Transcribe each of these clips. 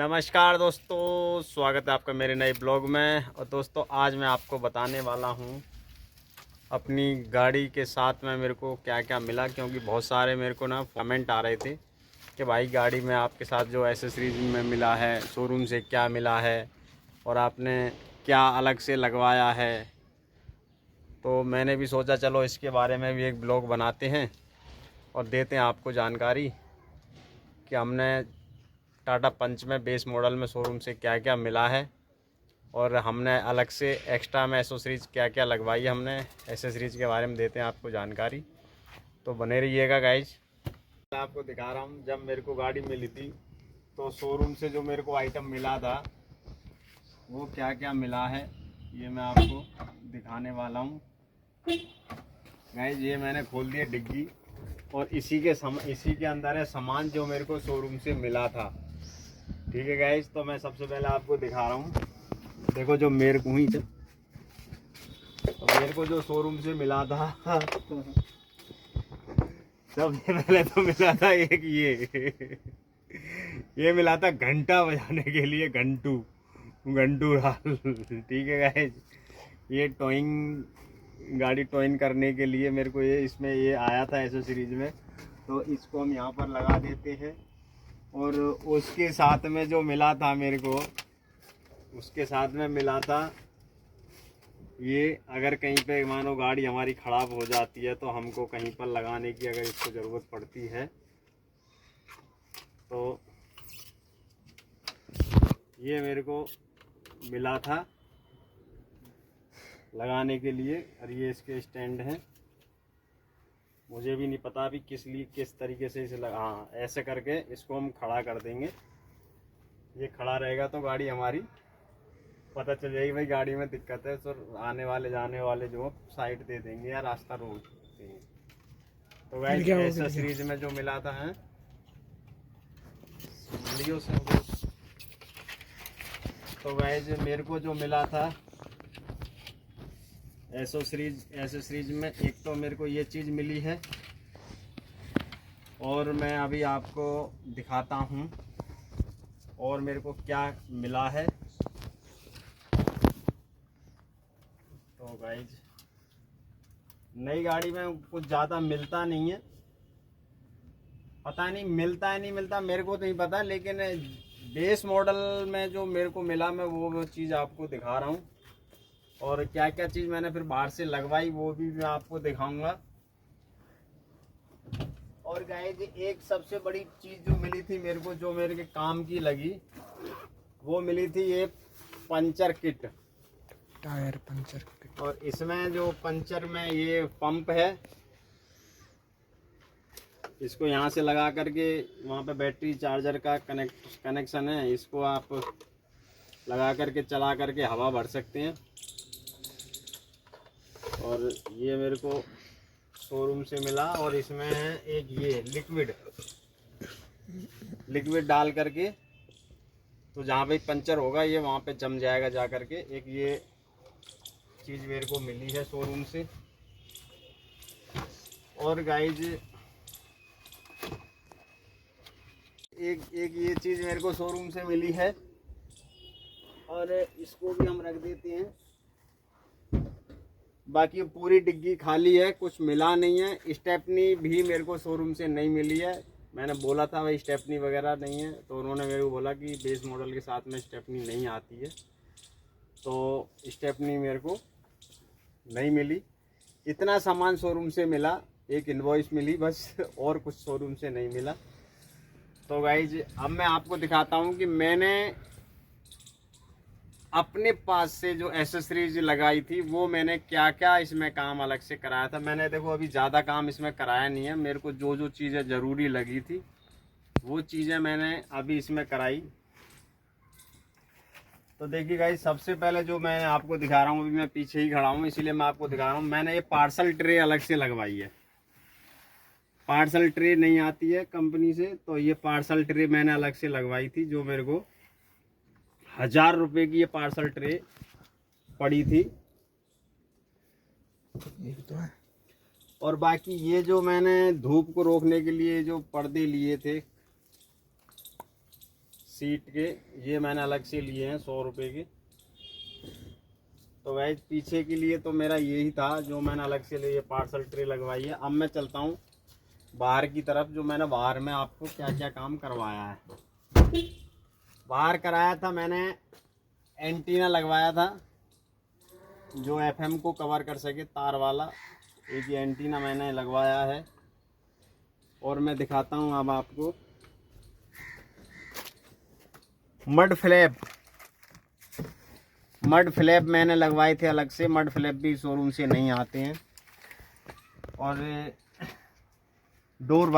नमस्कार दोस्तों, स्वागत है आपका मेरे नए ब्लॉग में। और दोस्तों आज मैं आपको बताने वाला हूं अपनी गाड़ी के साथ में मेरे को क्या क्या मिला, क्योंकि बहुत सारे मेरे को ना कमेंट आ रहे थे कि भाई गाड़ी में आपके साथ जो एसेसरीज में मिला है शोरूम से क्या मिला है और आपने क्या अलग से लगवाया है। तो मैंने भी सोचा चलो इसके बारे में भी एक ब्लॉग बनाते हैं और देते हैं आपको जानकारी कि हमने टाटा पंच में बेस मॉडल में शोरूम से क्या क्या मिला है और हमने अलग से एक्स्ट्रा में एसेसरीज क्या क्या लगवाई है। हमने एसेसरीज के बारे में देते हैं आपको जानकारी, तो बने रहिएगा गाइज। मैं आपको दिखा रहा हूँ जब मेरे को गाड़ी मिली थी तो शोरूम से जो मेरे को आइटम मिला था वो क्या क्या मिला है ये मैं आपको दिखाने वाला हूँ गाइज। ये मैंने खोल दिया डिग्गी और इसी के अंदर है सामान जो मेरे को शोरूम से मिला था। ठीक है गाइज, तो मैं सबसे पहले आपको दिखा रहा हूँ। देखो जो मेरे को ही तो मेरे को जो शोरूम से मिला था सबसे पहले तो मिला था एक ये मिला था घंटा बजाने के लिए, घंटू राल। ठीक है गाइज, ये टॉइंग गाड़ी टॉइंग करने के लिए मेरे को इसमें ये आया था एसेसरीज में, तो इसको हम यहाँ पर लगा देते हैं। और उसके साथ में जो मिला था मेरे को, उसके साथ में मिला था ये, अगर कहीं पे मानो गाड़ी हमारी ख़राब हो जाती है तो हमको कहीं पर लगाने की अगर इसको ज़रूरत पड़ती है तो ये मेरे को मिला था लगाने के लिए। और ये इसके स्टैंड हैं, मुझे भी नहीं पता अभी किस तरीके से इसे लगा। हाँ, ऐसे करके इसको हम खड़ा कर देंगे। ये खड़ा रहेगा तो गाड़ी हमारी पता चल जाएगी भाई गाड़ी में दिक्कत है, तो आने वाले जाने वाले जो साइड दे देंगे या रास्ता रोक देंगे। तो गाइस ऐसा सीरीज में जो मिला था है वीडियो से, तो गाइस मेरे को जो मिला था एसेसरीज में एक तो मेरे को ये चीज़ मिली है और मैं अभी आपको दिखाता हूँ और मेरे को क्या मिला है। तो गाइज नई गाड़ी में कुछ ज़्यादा मिलता नहीं है, पता नहीं मिलता है नहीं मिलता मेरे को तो नहीं पता, लेकिन बेस मॉडल में जो मेरे को मिला मैं वो चीज़ आपको दिखा रहा हूँ। और क्या क्या चीज़ मैंने फिर बाहर से लगवाई वो भी मैं आपको दिखाऊंगा। और गाइस एक सबसे बड़ी चीज़ जो मिली थी मेरे को, जो मेरे के काम की लगी, वो मिली थी ये puncture kit, tyre puncture kit. और इसमें जो पंचर में ये पंप है, इसको यहाँ से लगा करके वहाँ पे बैटरी चार्जर का कनेक्शन है, इसको आप लगा करके चला करके हवा भर सकते हैं। और ये मेरे को शोरूम से मिला और इसमें है एक ये लिक्विड डाल करके, तो जहाँ पे पंचर होगा ये वहाँ पे जम जाएगा जा करके। एक ये चीज़ मेरे को मिली है शोरूम से। और गाइज एक ये चीज़ मेरे को शोरूम से मिली है और इसको भी हम रख देते हैं। बाकी पूरी डिग्गी खाली है, कुछ मिला नहीं है। स्टेपनी भी मेरे को शोरूम से नहीं मिली है, मैंने बोला था भाई स्टेपनी वगैरह नहीं है, तो उन्होंने मेरे को बोला कि बेस मॉडल के साथ में स्टेपनी नहीं आती है, तो स्टेपनी मेरे को नहीं मिली। इतना सामान शोरूम से मिला, एक इनवॉइस मिली बस, और कुछ शोरूम से नहीं मिला। तो गाइज अब मैं आपको दिखाता हूँ कि मैंने अपने पास से जो एसेसरीज लगाई थी वो मैंने क्या क्या इसमें काम अलग से कराया था। मैंने देखो अभी ज़्यादा काम इसमें कराया नहीं है, मेरे को जो चीज़ें ज़रूरी लगी थी वो चीज़ें मैंने अभी इसमें कराई। तो देखिए गाइस सबसे पहले जो मैं आपको दिखा रहा हूँ, अभी मैं पीछे ही खड़ा हूँ इसीलिए मैं आपको दिखा रहा हूँ, मैंने ये पार्सल ट्रे अलग से लगवाई है। पार्सल ट्रे नहीं आती है कंपनी से, तो ये पार्सल ट्रे मैंने अलग से लगवाई थी, जो मेरे को 1000 रुपये की ये पार्सल ट्रे पड़ी थी। तो है। और बाकी ये जो मैंने धूप को रोकने के लिए जो पर्दे लिए थे सीट के ये मैंने अलग से लिए हैं 100 रुपये के। तो वह पीछे के लिए तो मेरा यही था जो मैंने अलग से लिए, पार्सल ट्रे लगवाई है। अब मैं चलता हूँ बाहर की तरफ, जो मैंने बाहर में आपको क्या क्या काम करवाया है। बाहर कराया था मैंने, एंटीना लगवाया था जो एफएम को कवर कर सके, तार वाला एक ये एंटीना मैंने लगवाया है। और मैं दिखाता हूँ अब आपको मड फ्लैप मैंने लगवाए थे अलग से। मड फ्लैप भी शोरूम से नहीं आते हैं। और डोर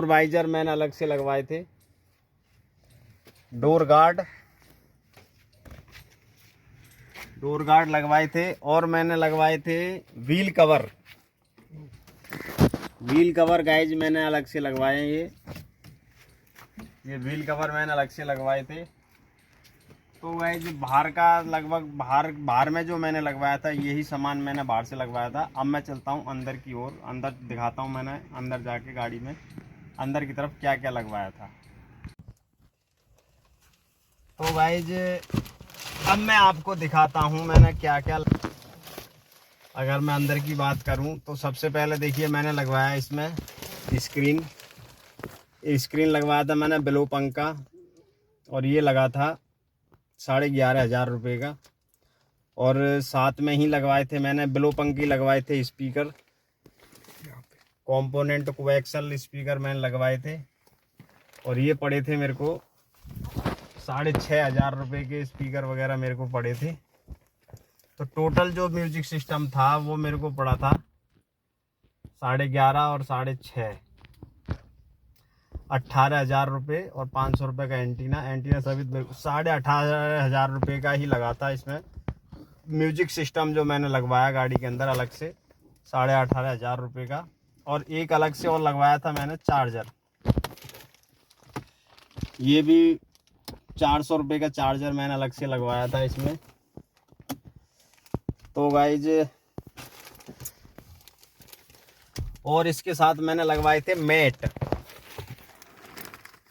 वाइजर मैंने अलग से लगवाए थे। डोर गार्ड लगवाए थे। और मैंने लगवाए थे व्हील कवर गाइज मैंने अलग से लगवाए। ये व्हील कवर मैंने अलग से लगवाए थे। तो गाइज बाहर का लगभग बाहर में जो मैंने लगवाया था यही सामान मैंने बाहर से लगवाया था। अब मैं चलता हूँ अंदर की ओर, अंदर दिखाता हूँ मैंने अंदर जाके गाड़ी में अंदर की तरफ क्या क्या लगवाया था। तो गाइज अब मैं आपको दिखाता हूँ मैंने क्या क्या। अगर मैं अंदर की बात करूँ तो सबसे पहले देखिए मैंने लगवाया इसमें स्क्रीन लगवाया था मैंने ब्लो पंख का, और ये लगा था 11,500 रुपये का। और साथ में ही लगवाए थे मैंने ब्लो पंख की लगवाए थे स्पीकर, कंपोनेंट कोएक्सल स्पीकर मैंने लगवाए थे। और ये पड़े थे मेरे को 6,500 रुपये के स्पीकर वगैरह मेरे को पड़े थे। तो टोटल जो म्यूजिक सिस्टम था वो मेरे को पड़ा था 11,500 और 6.5, 18,000 रुपये। और 500 रुपये का एंटीना सभी 18,500 रुपये का ही लगा था इसमें। म्यूजिक सिस्टम जो मैंने लगवाया गाड़ी के अंदर अलग से 18,500 रुपये का। और एक अलग से और लगवाया था मैंने चार्जर, ये भी 400 रुपये का चार्जर मैंने अलग से लगवाया था इसमें। तो गाइज और इसके साथ मैंने लगवाए थे मैट।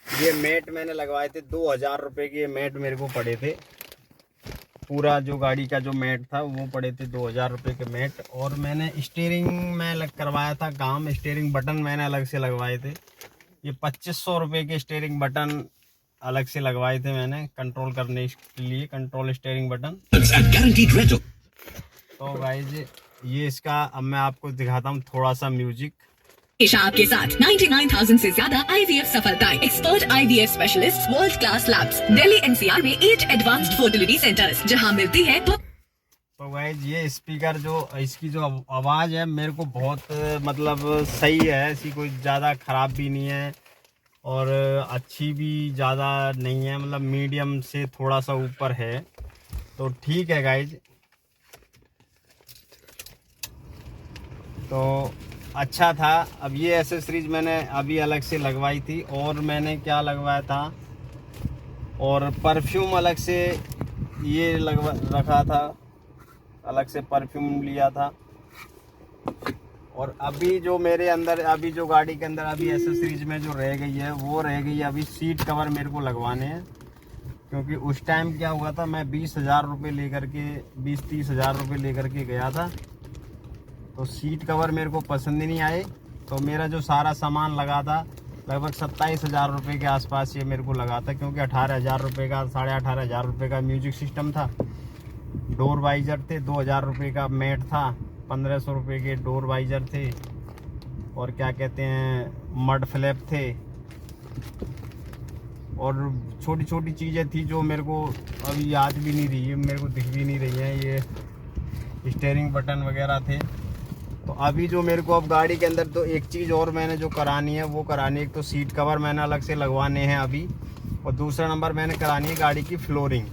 ये मैट मैंने लगवाए थे 2,000 रुपये के। मैट मेरे को पड़े थे, पूरा जो गाड़ी का जो मैट था वो पड़े थे 2,000 रुपये के मैट। और मैंने स्टीयरिंग में करवाया था काम, स्टीयरिंग बटन मैंने अलग से लगवाए थे। ये 2,500 रुपये के स्टीयरिंग बटन अलग से लगवाए थे मैंने कंट्रोल करने के लिए, कंट्रोल स्टीयरिंग बटन। तो गाइज ये इसका अब मैं आपको दिखाता हूँ थोड़ा सा म्यूजिक। आपके साथ 99,000 से ज्यादा IVF सफलताएं, expert IVF specialist, world class labs, Delhi NCR में 8 एडवांस्ड फर्टिलिटी सेंटर्स जहां मिलती है। तो गाइज ये स्पीकर जो इसकी जो आवाज़ है मेरे को बहुत मतलब सही है, ऐसी कोई ज़्यादा ख़राब भी नहीं है और अच्छी भी ज़्यादा नहीं है, मतलब मीडियम से थोड़ा सा ऊपर है। तो ठीक है गाइज, तो अच्छा था। अब ये एसेसरीज मैंने अभी अलग से लगवाई थी। और मैंने क्या लगवाया था, और परफ्यूम अलग से ये लगवा रखा था, अलग से परफ्यूम लिया था। और अभी जो मेरे अंदर अभी जो गाड़ी के अंदर अभी एसेसरीज में जो रह गई है वो रह गई है अभी सीट कवर मेरे को लगवाने हैं। क्योंकि उस टाइम क्या हुआ था, मैं 20,000 रुपये लेकर के 20-30,000 रुपये लेकर के गया था। तो सीट कवर मेरे को पसंद ही नहीं आए। तो मेरा जो सारा सामान लगा था लगभग 27,000 रुपये के आसपास ये मेरे को लगा था। क्योंकि 18,000 रुपये का 18,500 रुपये का म्यूजिक सिस्टम था, डोर वाइजर थे, 2,000 रुपये का मैट था, 1,500 रुपये के डोर वाइजर थे, और क्या कहते हैं मड फ्लैप थे, और छोटी छोटी चीज़ें थी जो मेरे को अभी याद भी नहीं रही है, मेरे को दिख भी नहीं रही हैं। ये स्टीयरिंग बटन वगैरह थे। तो अभी जो मेरे को अब गाड़ी के अंदर तो एक चीज़ और मैंने जो करानी है वो करानी है, एक तो सीट कवर मैंने अलग से लगवाने हैं अभी, और दूसरा नंबर मैंने करानी है गाड़ी की फ्लोरिंग।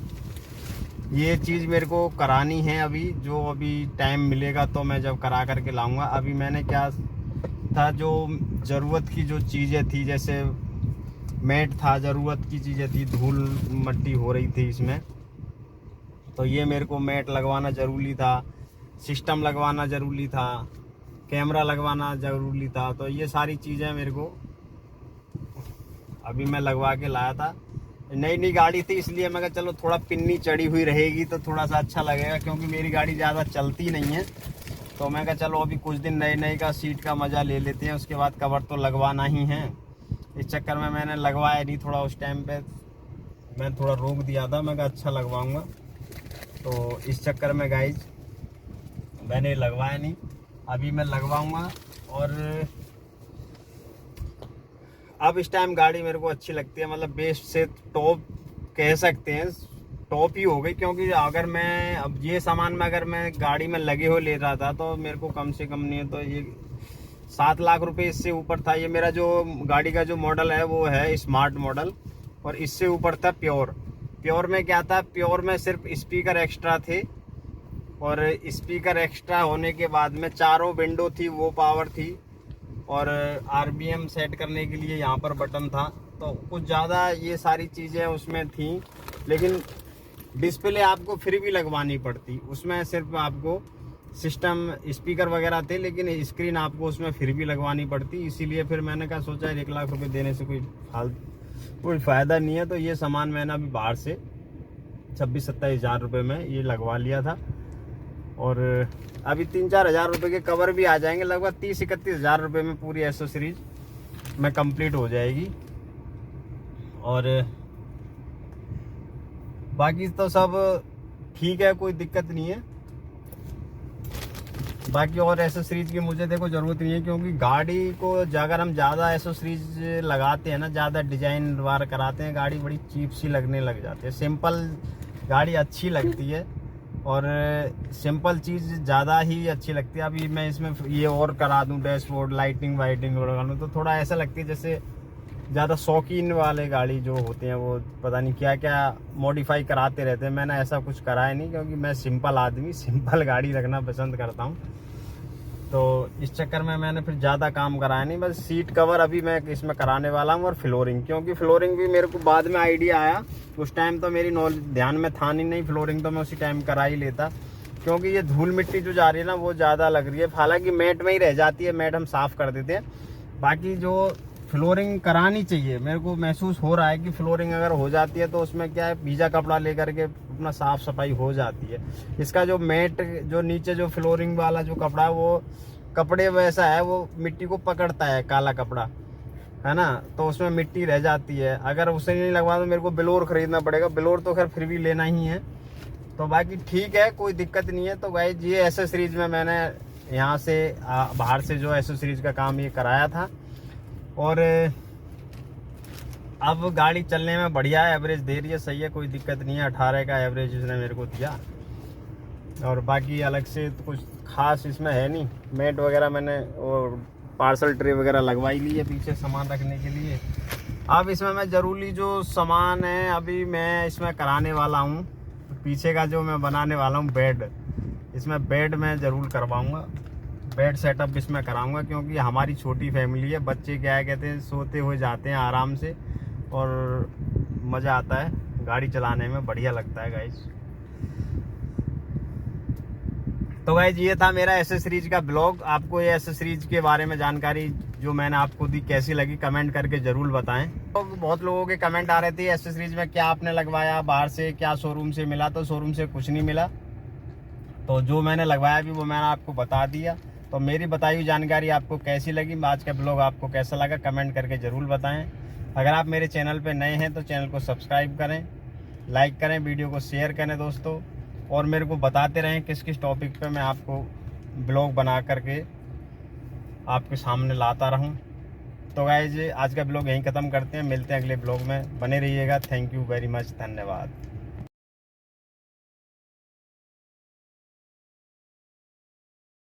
ये चीज़ मेरे को करानी है अभी, जो अभी टाइम मिलेगा तो मैं जब करा करके लाऊंगा। अभी मैंने क्या था, जो ज़रूरत की जो चीज़ें थी, जैसे मैट था, ज़रूरत की चीज़ें थी, धूल मट्टी हो रही थी इसमें, तो ये मेरे को मैट लगवाना ज़रूरी था, सिस्टम लगवाना ज़रूरी था, कैमरा लगवाना ज़रूरी था। तो ये सारी चीज़ें मेरे को अभी मैं लगवा के लाया था। नई गाड़ी थी इसलिए मैं कहा चलो थोड़ा पिन्नी चढ़ी हुई रहेगी तो थोड़ा सा अच्छा लगेगा, क्योंकि मेरी गाड़ी ज़्यादा चलती नहीं है। तो मैं कहा चलो अभी कुछ दिन नई का सीट का मज़ा ले लेते हैं, उसके बाद कवर तो लगवाना ही है। इस चक्कर में मैंने लगवाया नहीं, थोड़ा उस टाइम पे मैं थोड़ा रोक दिया था, मैं कहा अच्छा लगवाऊंगा। तो इस चक्कर में गाइज मैंने लगवाया नहीं, अभी मैं लगवाऊंगा। और अब इस टाइम गाड़ी मेरे को अच्छी लगती है, मतलब बेस्ट से टॉप कह सकते हैं, टॉप ही हो गई। क्योंकि अगर मैं अब ये सामान में अगर मैं गाड़ी में लगे हो ले रहा था तो मेरे को कम से कम नहीं है तो ये 7 लाख रुपए इससे ऊपर था। ये मेरा जो गाड़ी का जो मॉडल है वो है स्मार्ट मॉडल, और इससे ऊपर था प्योर में क्या था, प्योर में सिर्फ स्पीकर एक्स्ट्रा थे, और स्पीकर एक्स्ट्रा होने के बाद में चारों विंडो थी वो पावर थी, और RPM सेट करने के लिए यहाँ पर बटन था। तो कुछ ज़्यादा ये सारी चीज़ें उसमें थी, लेकिन डिस्प्ले आपको फिर भी लगवानी पड़ती। उसमें सिर्फ आपको सिस्टम स्पीकर वगैरह थे, लेकिन स्क्रीन आपको उसमें फिर भी लगवानी पड़ती। इसीलिए फिर मैंने कहा सोचा 1 लाख रुपए देने से कोई फ़ायदा नहीं है। तो ये सामान मैंने अभी बाहर से 26-27 हज़ार रुपये में ये लगवा लिया था, और अभी 3-4 हज़ार रुपये के कवर भी आ जाएंगे। लगभग 30-31 हज़ार रुपये में पूरी एसेसरीज में कंप्लीट हो जाएगी। और बाकी तो सब ठीक है, कोई दिक्कत नहीं है। बाकी और एसेसरीज की मुझे देखो ज़रूरत नहीं है, क्योंकि गाड़ी को अगर हम ज़्यादा एसेसरीज लगाते हैं ना, ज़्यादा डिजाइन वार कराते हैं, गाड़ी बड़ी चीप सी लगने लग जाती है। सिंपल गाड़ी अच्छी लगती है, और सिंपल चीज़ ज़्यादा ही अच्छी लगती है। अभी मैं इसमें ये और करा दूं, डैशबोर्ड लाइटिंग वाइटिंग लगा दूं, तो थोड़ा ऐसा लगती है जैसे ज़्यादा शौकीन वाले गाड़ी जो होते हैं वो पता नहीं क्या क्या मॉडिफाई कराते रहते हैं। मैंने ऐसा कुछ कराया नहीं, क्योंकि मैं सिंपल आदमी सिंपल गाड़ी रखना पसंद करता हूँ। तो इस चक्कर में मैंने फिर ज़्यादा काम कराया नहीं, बस सीट कवर अभी मैं इसमें कराने वाला हूँ, और फ्लोरिंग। क्योंकि फ्लोरिंग भी मेरे को बाद में आइडिया आया, उस टाइम तो मेरी ध्यान में था नहीं फ्लोरिंग, तो मैं उसी टाइम करा ही लेता। क्योंकि ये धूल मिट्टी जो जा रही है ना वो ज़्यादा लग रही है। हालांकि मैट में ही रह जाती है, मैट हम साफ़ कर देते हैं। बाकी जो फ्लोरिंग करानी चाहिए, मेरे को महसूस हो रहा है कि फ्लोरिंग अगर हो जाती है तो उसमें क्या है, भीजा कपड़ा लेकर के अपना साफ सफाई हो जाती है। इसका जो मैट जो नीचे जो फ्लोरिंग वाला जो कपड़ा है वो कपड़े वैसा है, वो मिट्टी को पकड़ता है, काला कपड़ा है ना, तो उसमें मिट्टी रह जाती है। अगर उसे नहीं लगवा तो मेरे को ब्लोर खरीदना पड़ेगा। ब्लोर तो खैर फिर भी लेना ही है। तो बाकी ठीक है, कोई दिक्कत नहीं है। तो गाइस ये एसेसरीज में मैंने यहाँ से बाहर से जो एसेसरीज का काम ये कराया था, और अब गाड़ी चलने में बढ़िया है, एवरेज दे रही है, सही है, कोई दिक्कत नहीं है। 18 का एवरेज इसने मेरे को दिया, और बाकी अलग से तो कुछ खास इसमें है नहीं। मैट वगैरह मैंने और पार्सल ट्रे वगैरह लगवाई ली है पीछे सामान रखने के लिए। अब इसमें मैं ज़रूरी जो सामान है अभी मैं इसमें कराने वाला हूँ, पीछे का जो मैं बनाने वाला हूँ बेड, इसमें बेड मैं ज़रूर करवाऊँगा, बेड सेटअप इसमें कराऊंगा। क्योंकि हमारी छोटी फैमिली है, बच्चे क्या है कहते हैं सोते हुए जाते हैं आराम से, और मज़ा आता है गाड़ी चलाने में, बढ़िया लगता है गाइज। तो गाइज ये था मेरा एसेसरीज का ब्लॉग। आपको ये एसेसरीज के बारे में जानकारी जो मैंने आपको दी कैसी लगी कमेंट करके ज़रूर बताएं। तो बहुत लोगों के कमेंट आ रहे थे एसेसरीज में क्या आपने लगवाया बाहर से, क्या शोरूम से मिला। तो शोरूम से कुछ नहीं मिला, तो जो मैंने लगवाया भी वो मैंने आपको बता दिया। तो मेरी बताई हुई जानकारी आपको कैसी लगी, आज का ब्लॉग आपको कैसा लगा कमेंट करके ज़रूर बताएं। अगर आप मेरे चैनल पे नए हैं तो चैनल को सब्सक्राइब करें, लाइक करें, वीडियो को शेयर करें दोस्तों, और मेरे को बताते रहें किस किस टॉपिक पे मैं आपको ब्लॉग बना करके आपके सामने लाता रहूं। तो गाइस आज का ब्लॉग यहीं ख़त्म करते हैं, मिलते हैं अगले ब्लॉग में, बने रहिएगा। थैंक यू वेरी मच, धन्यवाद।